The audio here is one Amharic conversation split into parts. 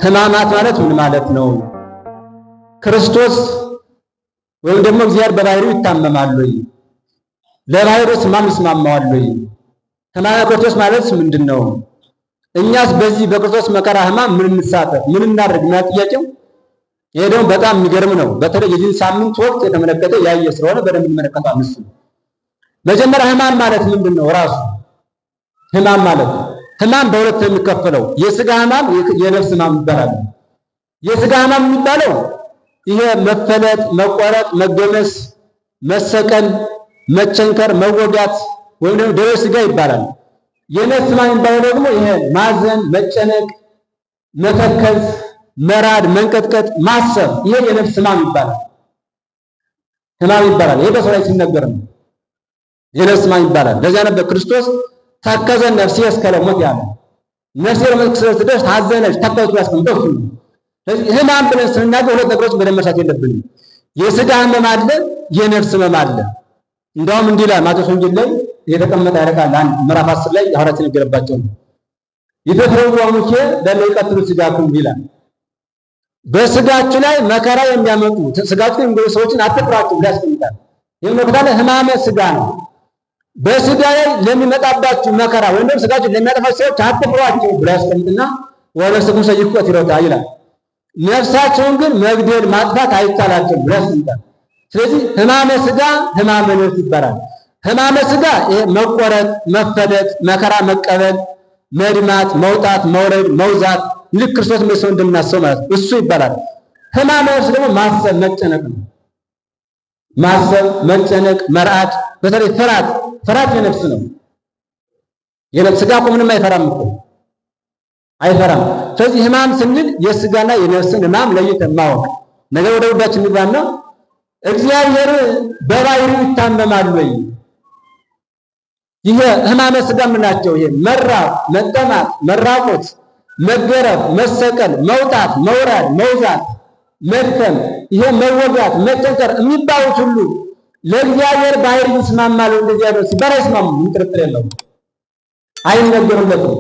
ሕማማት ማለት ምን ማለት ነው? ክርስቶስ ወይም ደግሞ እግዚአብሔር በባህሪው ይታመማል ወይ? ለባህሪው ሕማም ይስማማዋል ወይ? ሕማመ ክርስቶስ ማለት ምንድነው? እኛስ በዚህ በክርስቶስ መከራ ሕማም ምን እንሳተፍ ምን እናድርግ ማለት ጥያቄው። ይሄ ደግሞ በጣም የሚገርም ነው። በተለይ የዚህ ሳምንት ወቅት የተመለከተ ያየ ስለሆነ በደንብ እንመለከተው አንሱ። መጀመሪያ ሕማም ማለት ምንድነው? ራሱ ሕማም ማለት ሕማም በሁለት ነው የሚከፈለው። የሥጋ ሕማም፣ የነፍስ ሕማም ይባላል። የሥጋ ሕማም የሚባለው ይሄ መፈለጥ፣ መቆረጥ፣ መገመስ፣ መሰቀል፣ መቸንከር፣ መወጋት ወይም ደግሞ ደዌ ሥጋ ይባላል። የነፍስ ሕማም የሚባለው ደግሞ ይሄ ማዘን፣ መጨነቅ፣ መተከዝ፣ መራድ፣ መንቀጥቀጥ፣ ማሰብ ይሄ የነፍስ ሕማም ይባላል። ሕማም ይባላል። ይሄ በሰው ላይ ሲነገር ነው የነፍስ ሕማም ይባላል። ለዚያ ነበር ክርስቶስ ተከዘ ነፍሴ እስከ ለሞት ያለ። ነፍሴ ለሞት ስትደርስ ታዘነች፣ ተከዘች ያስቀምጠው። ስለዚህ ሕማም ብለን ስንናገር ሁለት ነገሮች በደንብ መርሳት የለብንም። የሥጋ ሕመም አለ፣ የነፍስ ሕመም አለ። እንደውም እንዲህ ይላል ማቴዎስ ወንጌል ላይ የተቀመጠ ያረቃል። አንድ ምዕራፍ 10 ላይ ሐዋርያት የነገረባቸው ነው። ይተፈወሙኬ ለሚቀትሉ ሥጋኩም ይላል። በሥጋችሁ ላይ መከራ የሚያመጡ ሥጋችሁ የሚጎዱ ሰዎችን አትፍሯቸው ብሎ ያስቀምጣል። ይህም መከራ ሕማመ ሥጋ ነው። በሥጋ ላይ ለሚመጣባችሁ መከራ ወይም ደግሞ ሥጋችሁ ለሚያጠፋችሁ ሰዎች አትፍሯቸው ብሎ ያስቀምጥና ወነፍስክሙ ሰይፍኮት ይላል። ነፍሳቸውን ግን መግደል ማጥፋት አይቻላቸውም ብሎ ያስቀምጣል። ስለዚህ ሕማመ ሥጋ ሕማመ ነፍስ ይባላል። ሕማመ ሥጋ መቆረጥ፣ መፈለጥ፣ መከራ መቀበል፣ መድማት፣ መውጣት፣ መውረድ፣ መውዛት ልክ ክርስቶስ መስሎ እንደምናስበው ማለት ነው። እሱ ይባላል። ሕማመ ነፍስ ደግሞ ማሰብ፣ መጨነቅ ነው። ማሰብ፣ መጨነቅ፣ መርዓድ፣ በተለይ ፍርሃት የነፍስ ነው። የነፍስ ሥጋ እኮ ምንም አይፈራም እኮ አይፈራም። ስለዚህ ሕማም ስንል የሥጋና የነፍስን ሕማም ለይተን ማወቅ። ነገር ወደ ውዳችን እንግባና እግዚአብሔር በባህሪው ይታመማል ወይ? ይሄ ሕማመ ሥጋ ምናቸው? ይሄ መራብ፣ መጠማት፣ መራቆት፣ መገረፍ፣ መሰቀል፣ መውጣት፣ መውረድ፣ መውዛት፣ መድከም፣ ይሄ መወጋት፣ መቸንከር የሚባሉት ሁሉ ለእግዚአብሔር ባህሪ ይስማማሉ። እግዚአብሔር ሲባል አይስማሙም፣ ጥርጥር የለውም፣ አይነገሩለትም።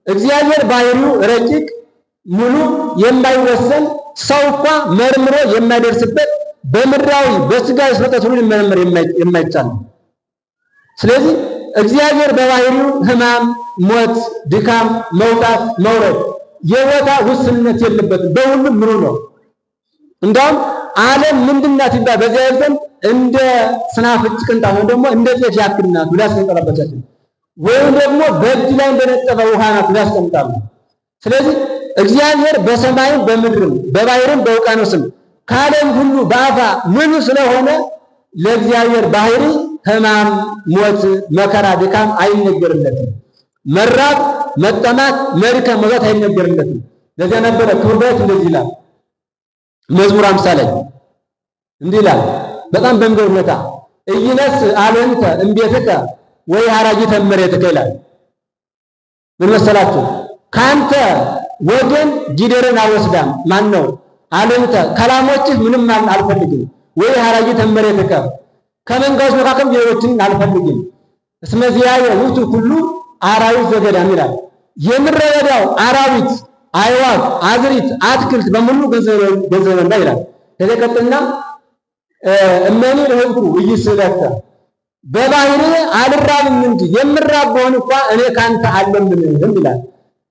እግዚአብሔር ባህሪው ረቂቅ፣ ሙሉ፣ የማይወሰን ሰው እንኳ መርምሮ የማይደርስበት በምድራዊ በሥጋዊ ፍጥረት ሁሉ መርምር የማይቻል ነው። ስለዚህ እግዚአብሔር በባህሪው ሕማም፣ ሞት፣ ድካም፣ መውጣት፣ መውረድ የቦታ ውስንነት የለበትም። በሁሉም ምኑ ነው። እንደውም ዓለም ምንድናት ይባል በዚያ ዘንድ እንደ ስናፍጭ ቅንጣት ነው ደግሞ እንደ ጤፍ ያክል ናት ብሎ ያስቀምጣል። ወይም ደግሞ በእጅ ላይ እንደነጠፈ ውሃ ናት ብሎ ያስቀምጣል። ስለዚህ እግዚአብሔር በሰማይም በምድርም በባህርም በውቅያኖስም ከዓለም ሁሉ በአፋ ሙሉ ስለሆነ ለእግዚአብሔር ባህሪ ሕማም፣ ሞት፣ መከራ፣ ድካም አይነገርለትም። መራብ፣ መጠማት፣ መድከም፣ መውጣት አይነገርለትም። ለዚያ ነበረ ክቡር ዳዊት እንደዚህ ይላል መዝሙር 50 ላይ እንዲህ ይላል በጣም በሚገርም ሁኔታ ኢይነስ አለንተ እምቤትከ ወይ ሐራጊተ መሬትከ ይላል። ምን መሰላችሁ? ካንተ ወገን ጊደርን አልወስዳም። ማን ነው? አለንተ ከላሞችህ ምንም አልፈልግም። ወይ ሐራጊተ መሬትከ ከመንጋዎች መካከል ጊደሮችን አልፈልግም። እስመ ዚአየ ውእቱ ኩሉ አራዊት ዘገዳም ይላል። የምድረ በዳው አራዊት፣ አዕዋፍ፣ አዝሪት፣ አትክልት በሙሉ ገንዘብ ነው ይላል። ተቀጥልና እመኒ ለህብኩ ኢይስእለከ በባህሪ አልራብም እንጂ የምራብ ብሆን እንኳ እኔ ካንተ አልለምንህም ይላል።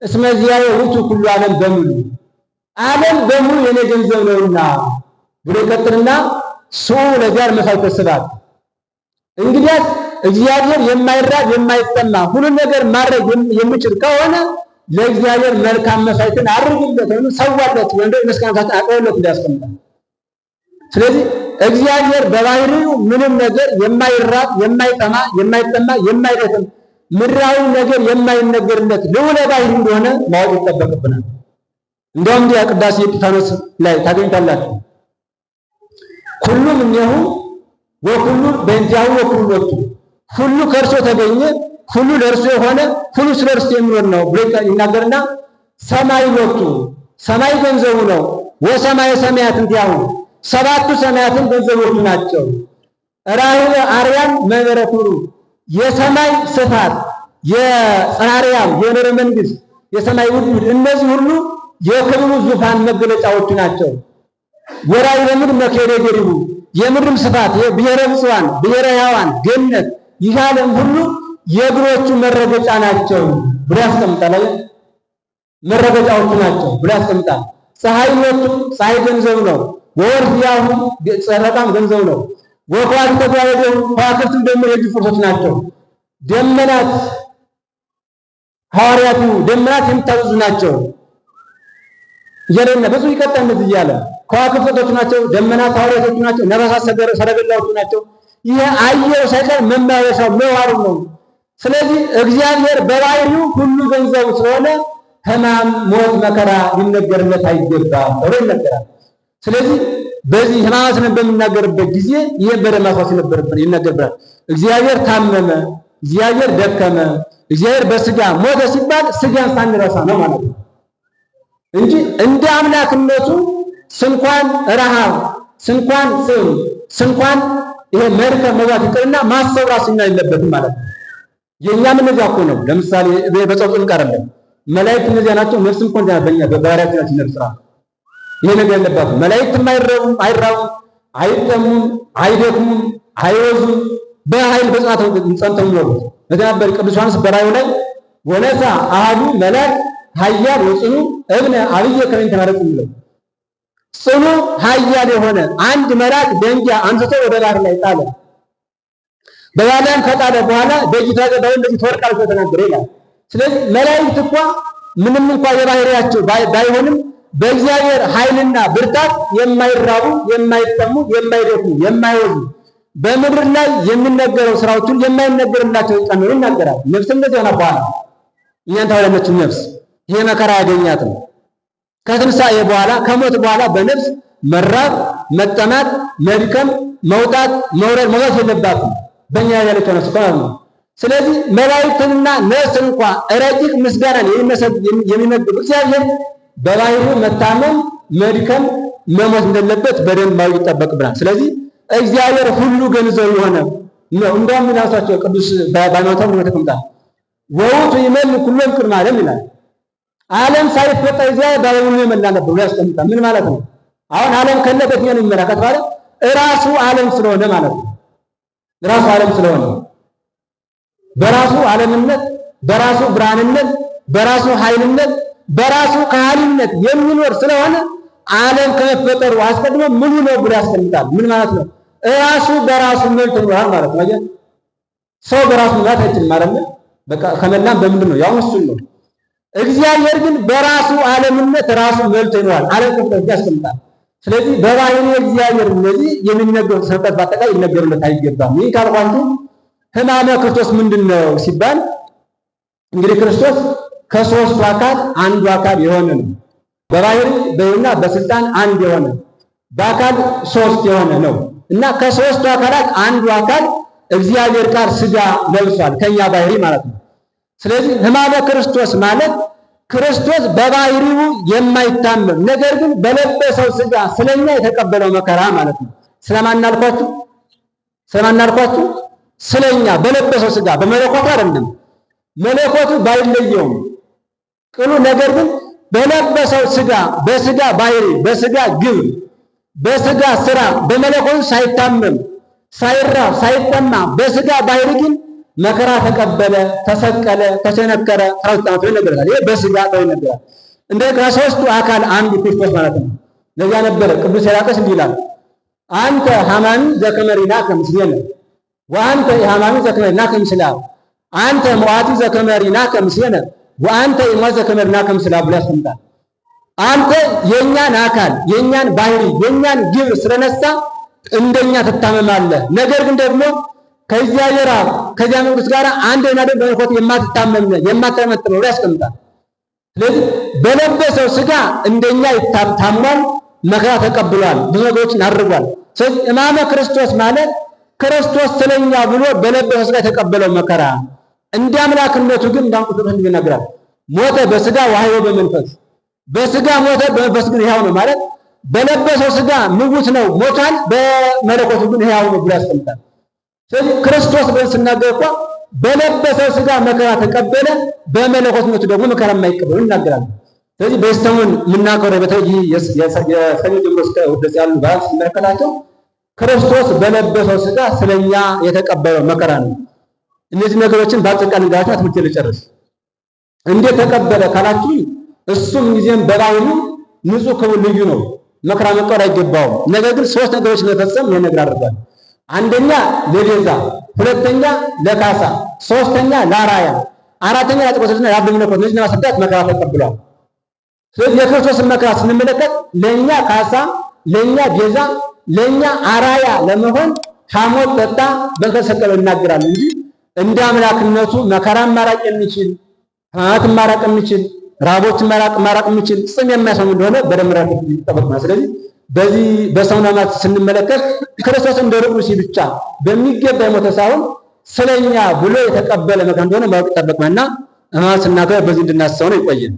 እስመ ዚአየ ውእቱ ኩሉ ዓለም በሙሉ ዓለም በሙሉ የኔ ገንዘብ ነውና ብሎ ይቀጥልና ስዑ ለእግዚአብሔር መሥዋዕተ ስብሐት። እንግዲያስ እግዚአብሔር የማይራብ የማይጠማ ሁሉን ነገር ማድረግ የሚችል ከሆነ ለእግዚአብሔር መልካም መሥዋዕትን አድርጉለት ወይም ሰዋለት ወይም ምስጋናን አቅርቡለት እንዲያስቀምጣል። ስለዚህ እግዚአብሔር በባህሪው ምንም ነገር የማይራብ የማይጠማ የማይደክም ምድራዊ ነገር የማይነገርለት ልዑለ ባህሪ እንደሆነ ማወቅ ይጠበቅብናል። እንደውም እንዲህ ቅዳሴ ኤጲፋንዮስ ላይ ታገኙታላችሁ። ሁሉም እኛሁ ወኩሉ በእንቲአሁ ወኩሉ ወጡ፣ ሁሉ ከእርሱ ተገኘ፣ ሁሉ ለእርሱ የሆነ፣ ሁሉ ስለ እርሱ የሚኖር ነው ብሎ ይናገርና ሰማይ ወጡ፣ ሰማይ ገንዘቡ ነው። ወሰማይ ሰማያት እንቲአሁ ሰባቱ ሰማያትን ገንዘቦቹ ናቸው። ራእየ አርያም መንበረ ክብሩ የሰማይ ስፋት የጸራሪያም የወንበረ መንግስት የሰማይ ውድ እነዚህ ሁሉ የክብሩ ዙፋን መገለጫዎቹ ናቸው። ወራይ ለምድር መከረ ገሪሁ የምድርም ስፋት የብሔረ ብፁዓን ብሔረ ሕያዋን ገነት ይህ ዓለም ሁሉ የእግሮቹ መረገጫ ናቸው ብሎ ያስቀምጣል። መረገጫዎቹ ናቸው ብሎ ያስቀምጣል። ፀሐይነቱ ፀሐይ ገንዘብ ነው። ወር ያሁ ጨረቃም ገንዘብ ነው። ወከዋክብት ተጓደው ከዋክብትም ደግሞ የእጁ ፍርሶች ናቸው። ደመናት ሐዋርያቱ ደመናት የሚታዘዙ ናቸው እያለና ብዙ ይቀጥላል። እንደዚህ እያለ ከዋክብቶቹ ናቸው፣ ደመናት ሐዋርያቶቹ ናቸው፣ ነፋሳት ሰረገላዎቹ ናቸው። ይሄ አየር ሳይቀር መማረሻው መዋሩ ነው። ስለዚህ እግዚአብሔር በባህሪው ሁሉ ገንዘቡ ስለሆነ ሕማም፣ ሞት፣ መከራ ሊነገርለት አይገባም ተብሎ ይነገራል። ስለዚህ በዚህ ሕማማትን በምናገርበት ጊዜ ይሄን በደንብ ማስዋስ ይነገርብናል። እግዚአብሔር ታመመ፣ እግዚአብሔር ደከመ፣ እግዚአብሔር በስጋ ሞተ ሲባል ስጋን ሳንረሳ ነው ማለት ነው እንጂ እንደ አምላክነቱ ስንኳን ረሃብ፣ ስንኳን ጽም፣ ስንኳን ይሄ መርከብ መግባት ይቅርና ማሰብ ራሱ የለበትም ማለት ነው። የኛም እንደዚያ እኮ ነው። ለምሳሌ በጸሎት እንቀርለን መላእክት እነዚያ ናቸው። ነፍስም እኮ እንደዚያ በእኛ በባህሪያችን ነፍስ ራሱ ይሄ ነገር የለባትም። መላእክት አይራቡም፣ አይጠሙም፣ አይደክሙም፣ አይወዙም። በኃይል በጽናት ጸንተው የሚኖሩት በተናበረ ቅዱስ ዮሐንስ በራእዩ ላይ ወነሳ አሐዱ መልአክ ኃያል ወጽኑ እብነ አብየ ከመ ተመረጽ የሚለው ጽኑ ኃያል የሆነ አንድ መልአክ ደንጊያ አንስቶ ወደ ባህር ላይ ጣለ። በባህላም ከጣለ በኋላ ደጅታ ገባው እንደዚህ ተወርቃል ተናገረ ይላል። ስለዚህ መላእክት እንኳ ምንም እንኳ የባህሪያቸው ባይሆንም በእግዚአብሔር ኃይልና ብርታት የማይራቡ፣ የማይጠሙ፣ የማይደክሙ፣ የማይወዙ በምድር ላይ የሚነገረው ስራዎችን የማይነገርላቸው ቀኖን ይናገራል። ነፍስ እንደዚህ ሆነ። በኋላ እኛን ታወለመችን ነፍስ ይሄ መከራ ያገኛት ነው። ከትንሣኤ በኋላ ከሞት በኋላ በነፍስ መራብ፣ መጠማት፣ መድከም፣ መውጣት፣ መውረድ መውጣት የለባትም በእኛ ያለችው ነፍስ ነው። ስለዚህ መላእክትንና ነፍስን እንኳ ረቂቅ ምስጋናን የሚመግብ እግዚአብሔር በባህሪው መታመም፣ መድከም፣ መሞት እንደሌለበት በደንብ ማወቅ ይጠበቅብናል። ስለዚህ እግዚአብሔር ሁሉ ገንዘብ የሆነ ነው። እንደውም ምናሳቸው ቅዱስ ባይኖታው ነው ተቀምጣል። ወውቱ ይመል ኩሉም ቅድመ ዓለም ይላል። ዓለም ሳይፈጠር እግዚአብሔር ባለሙሉ ይመላ ነበር ብሎ ያስቀምጣል። ምን ማለት ነው? አሁን ዓለም ከለበት ነው የሚመለከት ማለት ራሱ ዓለም ስለሆነ ማለት ነው። ራሱ ዓለም ስለሆነ በራሱ ዓለምነት፣ በራሱ ብርሃንነት፣ በራሱ ኃይልነት፣ በራሱ ከሃሊነት የሚኖር ስለሆነ ዓለም ከመፈጠሩ አስቀድሞ ሙሉ ነው ብሎ ያስቀምጣል። ምን ማለት ነው? ራሱ በራሱ መልክ ነው ማለት ነው። ሰው በራሱ ማለት አይችልም ማለት ነው። በቃ ከመላም በምንድን ነው? ያው እሱን ነው። እግዚአብሔር ግን በራሱ ዓለምነት ራሱ መልክ ይኖራል። ዓለም ከመፈጠሩ ያስቀምጣል። ስለዚህ በባህሪው እግዚአብሔር እነዚህ የሚነገሩ ሰጠት ባጠቃላይ ይነገሩለት አይገባም። ይህ ካልኳችሁ ሕማመ ክርስቶስ ምንድነው ሲባል እንግዲህ ክርስቶስ ከሶስቱ አካል አንዱ አካል የሆነ ነው። በባህሪ በይና በስልጣን አንድ የሆነ በአካል ሶስት የሆነ ነው እና ከሶስቱ አካላት አንዱ አካል እግዚአብሔር ቃል ስጋ ለብሷል ከኛ ባህሪ ማለት ነው። ስለዚህ ሕማመ ክርስቶስ ማለት ክርስቶስ በባህሪው የማይታመም ነገር ግን በለበሰው ስጋ ስለኛ የተቀበለው መከራ ማለት ነው። ስለማን አልኳችሁ? ስለኛ በለበሰው ስጋ በመለኮቱ አይደለም። መለኮቱ ባይለየውም ቅሉ ነገር ግን በለበሰው ስጋ በስጋ ባህሪ በስጋ ግብር በስጋ ስራ በመለኮቱ ሳይታመም ሳይራብ ሳይጠማ በስጋ ባህሪ ግን መከራ ተቀበለ፣ ተሰቀለ፣ ተቸነከረ፣ ተራውጣቶ ይነገራል። ይሄ በስጋ ነው ይነገራል። እንደ ከሶስቱ አካል አንዱ ክርስቶስ ማለት ነው። ለዚያ ነበረ ቅዱስ ሄራቅስ እንዲህ ይላል፣ አንተ ሐማሚ ዘከመሪና ከምስሌነ ወአንተ ኢሐማሚ ዘከመሪና ከምስላ አንተ ሞዓቲ ዘከመሪና ከምስሌነ ወአንተ ኢማዘ ከመርና ከምስላ ብሎ ያስቀምጣል። አንተ የኛን አካል የኛን ባህሪ የኛን ግብር ስለነሳ እንደኛ ትታመማለህ። ነገር ግን ደግሞ ከእግዚአብሔር አብ ከዚያ መንግስት ጋር አንድ እና ደግሞ በመለኮት የማትታመም የማትመጥ ብሎ ያስቀምጣል። ስለዚህ በለበሰው ስጋ እንደኛ ታሟል፣ መከራ ተቀብሏል፣ ብዙ ነገሮችን አድርጓል። ስለዚህ ሕማመ ክርስቶስ ማለት ክርስቶስ ስለኛ ብሎ በለበሰው ስጋ የተቀበለው መከራ እንደ አምላክነቱ ግን እንዳንቁት ይናገራል። ሞተ በስጋ ወሐዮ በመንፈስ በስጋ ሞተ በመንፈስ ግን ሕያው ነው ማለት በለበሰው ስጋ ምውት ነው ሞቷል፣ በመለኮቱ ግን ሕያው ነው ብሎ ያስቀምጣል። ስለዚህ ክርስቶስ ብለን ስናገር እንኳ በለበሰው ስጋ መከራ ተቀበለ፣ በመለኮትነቱ ደግሞ መከራ የማይቀበል ይናገራል። ስለዚህ በስተሙን የምናከብረው በተለይ የሰኞ ጀምሮ እስከ ውደት ያሉ በዓላት ስንመለከታቸው ክርስቶስ በለበሰው ሥጋ ስለኛ የተቀበለው መከራ ነው። እነዚህ ነገሮችን በአጭር ንጋታ ትምህርት ልጨርስ። እንዴት ተቀበለ ካላችሁ እሱም ጊዜም በባህሉ ንጹሕ ክቡር ልዩ ነው። መከራ መቀበል አይገባውም። ነገር ግን ሶስት ነገሮች ለፈጸም ይሄን ነገር አድርጓል። አንደኛ ለቤዛ፣ ሁለተኛ ለካሳ፣ ሶስተኛ ለአራያ፣ አራተኛ ለጥቆትና ለአብመለኮት እነዚህ ለማስረዳት መከራ ተቀብሏል። ስለዚህ የክርስቶስን መከራ ስንመለከት ለኛ ካሳ፣ ለኛ ቤዛ፣ ለኛ አራያ ለመሆን ሐሞት ጠጣ በተሰቀለ ይናገራል እንጂ እንደ አምላክነቱ መከራን ማራቅ የሚችል ሕማማትን ማራቅ የሚችል ራቦችን ማራቅ የሚችል ጽም የሚያሰሙ እንደሆነ በደምራት ይጠበቅናል። ስለዚህ በዚህ በሰሙነ ሕማማት ስንመለከት ክርስቶስ እንደ ርቁ ብቻ በሚገባ የሞተ ሳይሆን ስለኛ ብሎ የተቀበለ መከራ እንደሆነ ማወቅ ይጠበቅናልና ሕማማት ስናከብር በዚህ እንድናስበው ነው። ይቆየን።